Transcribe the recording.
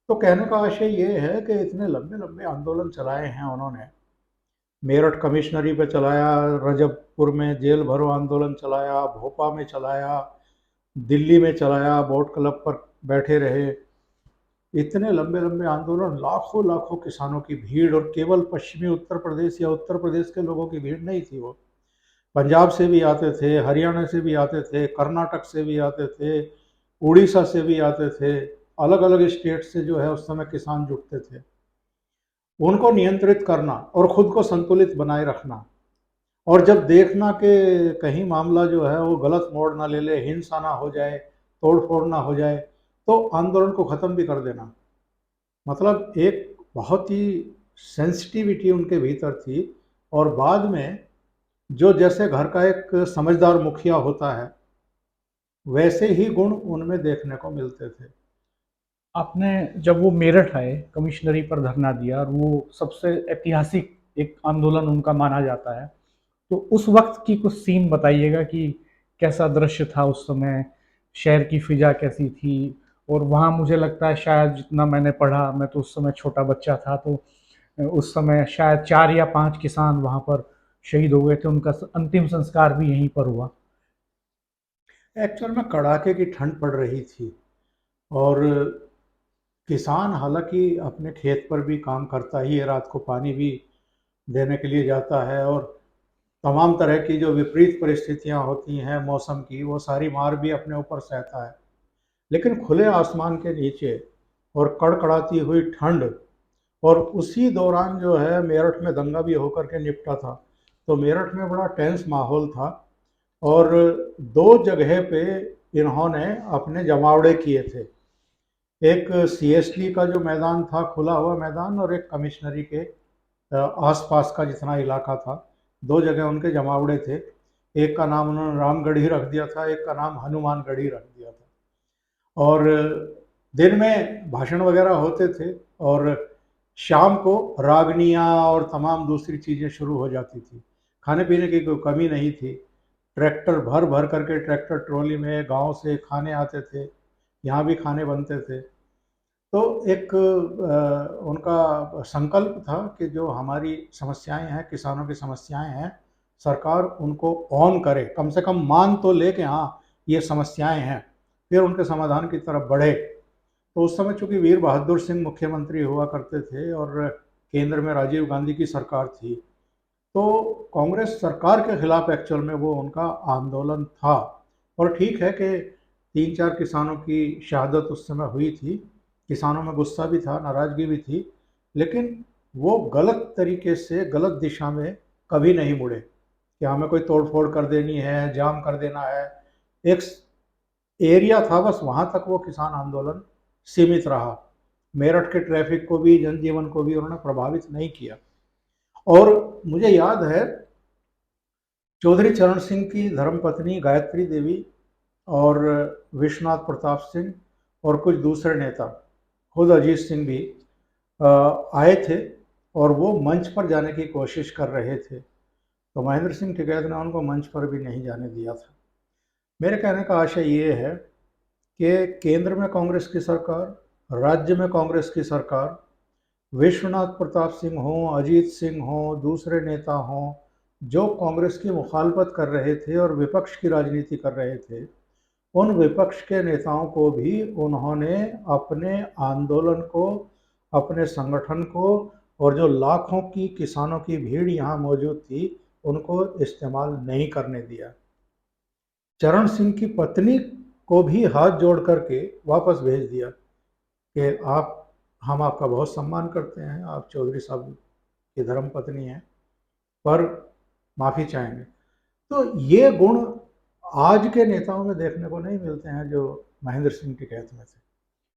तो कहने का आशय ये है कि इतने लंबे लंबे आंदोलन चलाए हैं उन्होंने। मेरठ कमिश्नरी पे चलाया, रजबपुर में जेल भरो आंदोलन चलाया, भोपाल में चलाया, दिल्ली में चलाया, बोट क्लब पर बैठे रहे। इतने लंबे लंबे आंदोलन, लाखों लाखों किसानों की भीड़, और केवल पश्चिमी उत्तर प्रदेश या उत्तर प्रदेश के लोगों की भीड़ नहीं थी वो। पंजाब से भी आते थे, हरियाणा से भी आते थे, कर्नाटक से भी आते थे, उड़ीसा से भी आते थे। अलग अलग स्टेट से जो है उस समय किसान जुटते थे। उनको नियंत्रित करना और खुद को संतुलित बनाए रखना, और जब देखना कि कहीं मामला जो है वो गलत मोड़ ना ले ले, हिंसा ना हो जाए, तोड़ फोड़ ना हो जाए, तो आंदोलन को ख़त्म भी कर देना। मतलब एक बहुत ही सेंसिटिविटी उनके भीतर थी। और बाद में जो जैसे घर का एक समझदार मुखिया होता है, वैसे ही गुण उनमें देखने को मिलते थे। आपने जब वो मेरठ आए, कमिश्नरी पर धरना दिया, और वो सबसे ऐतिहासिक एक आंदोलन उनका माना जाता है, तो उस वक्त की कुछ सीन बताइएगा कि कैसा दृश्य था उस समय, शहर की फिजा कैसी थी। और वहाँ मुझे लगता है, शायद जितना मैंने पढ़ा, मैं तो उस समय छोटा बच्चा था, तो उस समय शायद 4 या 5 किसान वहाँ पर शहीद हो गए थे, उनका अंतिम संस्कार भी यहीं पर हुआ। एक्चुअल में कड़ाके की ठंड पड़ रही थी, और किसान हालांकि अपने खेत पर भी काम करता ही है, रात को पानी भी देने के लिए जाता है, और तमाम तरह की जो विपरीत परिस्थितियां होती हैं मौसम की, वो सारी मार भी अपने ऊपर सहता है। लेकिन खुले आसमान के नीचे और कड़कड़ाती हुई ठंड, और उसी दौरान जो है मेरठ में दंगा भी होकर के निपटा था। तो मेरठ में बड़ा टेंस माहौल था, और दो जगह पे इन्होंने अपने जमावड़े किए थे। एक सीएसटी का जो मैदान था, खुला हुआ मैदान, और एक कमिश्नरी के आसपास का जितना इलाका था, दो जगह उनके जमावड़े थे। एक का नाम उन्होंने रामगढ़ी रख दिया था, एक का नाम हनुमानगढ़ी रख दिया था। और दिन में भाषण वगैरह होते थे, और शाम को रागनियाँ और तमाम दूसरी चीज़ें शुरू हो जाती थी। खाने पीने की कोई कमी नहीं थी। ट्रैक्टर भर भर करके, ट्रैक्टर ट्रॉली में गांव से खाने आते थे, यहाँ भी खाने बनते थे। तो एक उनका संकल्प था कि जो हमारी समस्याएं हैं, किसानों की समस्याएं हैं, सरकार उनको ऑन करे, कम से कम मान तो ले कि हाँ ये समस्याएं हैं, फिर उनके समाधान की तरफ बढ़े। तो उस समय चूंकि वीर बहादुर सिंह मुख्यमंत्री हुआ करते थे, और केंद्र में राजीव गांधी की सरकार थी, तो कांग्रेस सरकार के खिलाफ एक्चुअल में वो उनका आंदोलन था। और ठीक है कि 3-4 किसानों की शहादत उस समय हुई थी, किसानों में गुस्सा भी था, नाराजगी भी थी, लेकिन वो गलत तरीके से, गलत दिशा में कभी नहीं मुड़े कि हमें कोई तोड़ फोड़ कर देनी है, जाम कर देना है। एक एरिया था, बस वहां तक वो किसान आंदोलन सीमित रहा। मेरठ के ट्रैफिक को भी, जनजीवन को भी उन्होंने प्रभावित नहीं किया। और मुझे याद है, चौधरी चरण सिंह की धर्मपत्नी गायत्री देवी और विश्वनाथ प्रताप सिंह और कुछ दूसरे नेता, खुद अजीत सिंह भी आए थे, और वो मंच पर जाने की कोशिश कर रहे थे। तो महेंद्र सिंह टिकैत ने उनको मंच पर भी नहीं जाने दिया था। मेरे कहने का आशय ये है कि केंद्र में कांग्रेस की सरकार, राज्य में कांग्रेस की सरकार, विश्वनाथ प्रताप सिंह हों, अजीत सिंह हों, दूसरे नेता हों, जो कांग्रेस की मुखालफत कर रहे थे और विपक्ष की राजनीति कर रहे थे, उन विपक्ष के नेताओं को भी उन्होंने अपने आंदोलन को, अपने संगठन को, और जो लाखों की किसानों की भीड़ यहाँ मौजूद थी, उनको इस्तेमाल नहीं करने दिया। चरण सिंह की पत्नी को भी हाथ जोड़ करके वापस भेज दिया कि आप, हम आपका बहुत सम्मान करते हैं, आप चौधरी साहब की धर्म पत्नी हैं, पर माफ़ी चाहेंगे। तो ये गुण आज के नेताओं में देखने को नहीं मिलते हैं जो महेंद्र सिंह टिकैत में थे।